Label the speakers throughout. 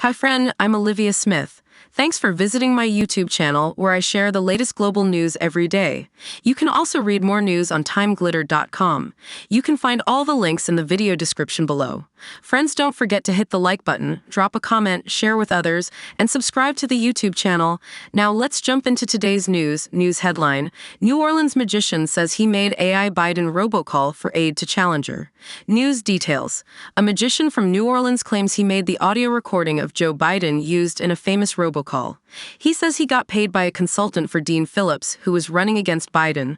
Speaker 1: Hi friend, I'm Olivia Smith. Thanks for visiting my YouTube channel where I share the latest global news every day. You can also read more news on TimeGlitter.com. You can find all the links in the video description below. Friends, don't forget to hit the like button, drop a comment, share with others, and subscribe to the YouTube channel. Now let's jump into today's news headline. New Orleans magician says he made AI Biden robocall for aid to challenger. News details. A magician from New Orleans claims he made the audio recording of Joe Biden used in a famous robocall. He says he got paid by a consultant for Dean Phillips, who was running against Biden.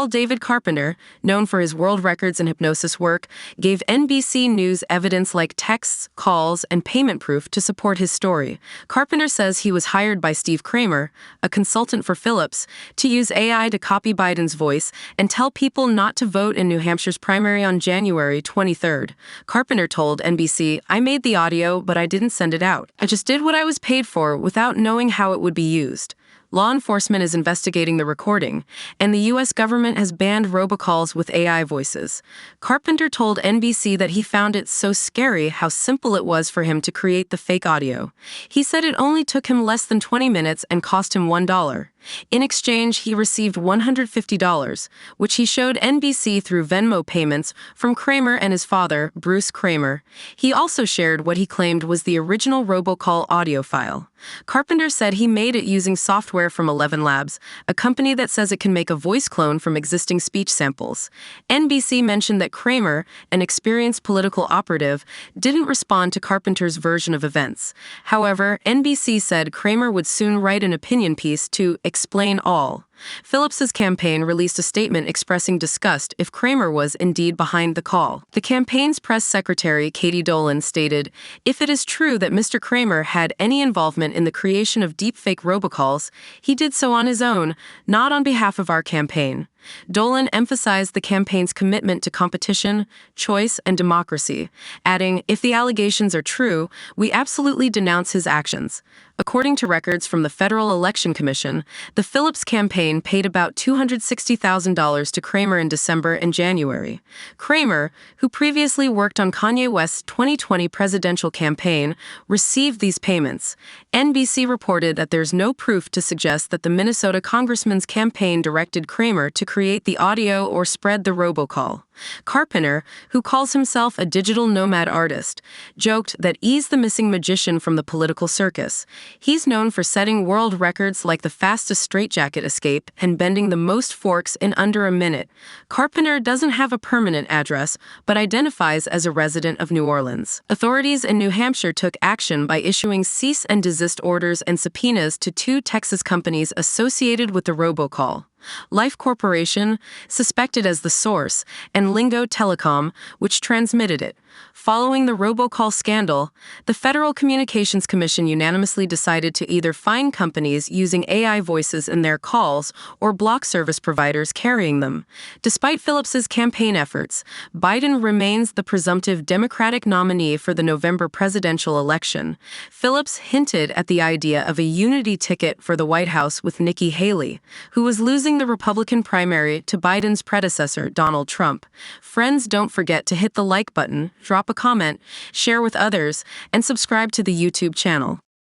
Speaker 1: David Carpenter, known for his world records and hypnosis work, gave NBC News evidence like texts, calls, and payment proof to support his story. Carpenter says he was hired by Steve Kramer, a consultant for Phillips, to use AI to copy Biden's voice and tell people not to vote in New Hampshire's primary on January 23rd. Carpenter told NBC, "I made the audio, but I didn't send it out. I just did what I was paid for without knowing how it would be used." Law enforcement is investigating the recording, and the U.S. government has banned robocalls with AI voices. Carpenter told NBC that he found it so scary how simple it was for him to create the fake audio. He said it only took him less than 20 minutes and cost him $1. In exchange, he received $150, which he showed NBC through Venmo payments from Kramer and his father, Bruce Kramer. He also shared what he claimed was the original robocall audio file. Carpenter said he made it using software from 11 Labs, a company that says it can make a voice clone from existing speech samples. NBC mentioned that Kramer, an experienced political operative, didn't respond to Carpenter's version of events. However, NBC said Kramer would soon write an opinion piece to explain all. Phillips's campaign released a statement expressing disgust if Kramer was indeed behind the call. The campaign's press secretary, Katie Dolan, stated, "If it is true that Mr. Kramer had any involvement in the creation of deepfake robocalls, he did so on his own, not on behalf of our campaign." Dolan emphasized the campaign's commitment to competition, choice, and democracy, adding, "If the allegations are true, we absolutely denounce his actions." According to records from the Federal Election Commission, the Phillips campaign paid about $260,000 to Kramer in December and January. Kramer, who previously worked on Kanye West's 2020 presidential campaign, received these payments. NBC reported that there's no proof to suggest that the Minnesota congressman's campaign directed Kramer to create the audio or spread the robocall. Carpenter, who calls himself a digital nomad artist, joked that he's the missing magician from the political circus. He's known for setting world records like the fastest straitjacket escape and bending the most forks in under a minute. Carpenter doesn't have a permanent address, but identifies as a resident of New Orleans. Authorities in New Hampshire took action by issuing cease and desist orders and subpoenas to 2 Texas companies associated with the robocall: Life Corporation, suspected as the source, and Lingo Telecom, which transmitted it. Following the robocall scandal, the Federal Communications Commission unanimously decided to either fine companies using AI voices in their calls or block service providers carrying them. Despite Phillips's campaign efforts, Biden remains the presumptive Democratic nominee for the November presidential election. Phillips hinted at the idea of a unity ticket for the White House with Nikki Haley, who was losing the Republican primary to Biden's predecessor, Donald Trump. Friends, don't forget to hit the like button, drop a comment, share with others, and subscribe to the YouTube channel.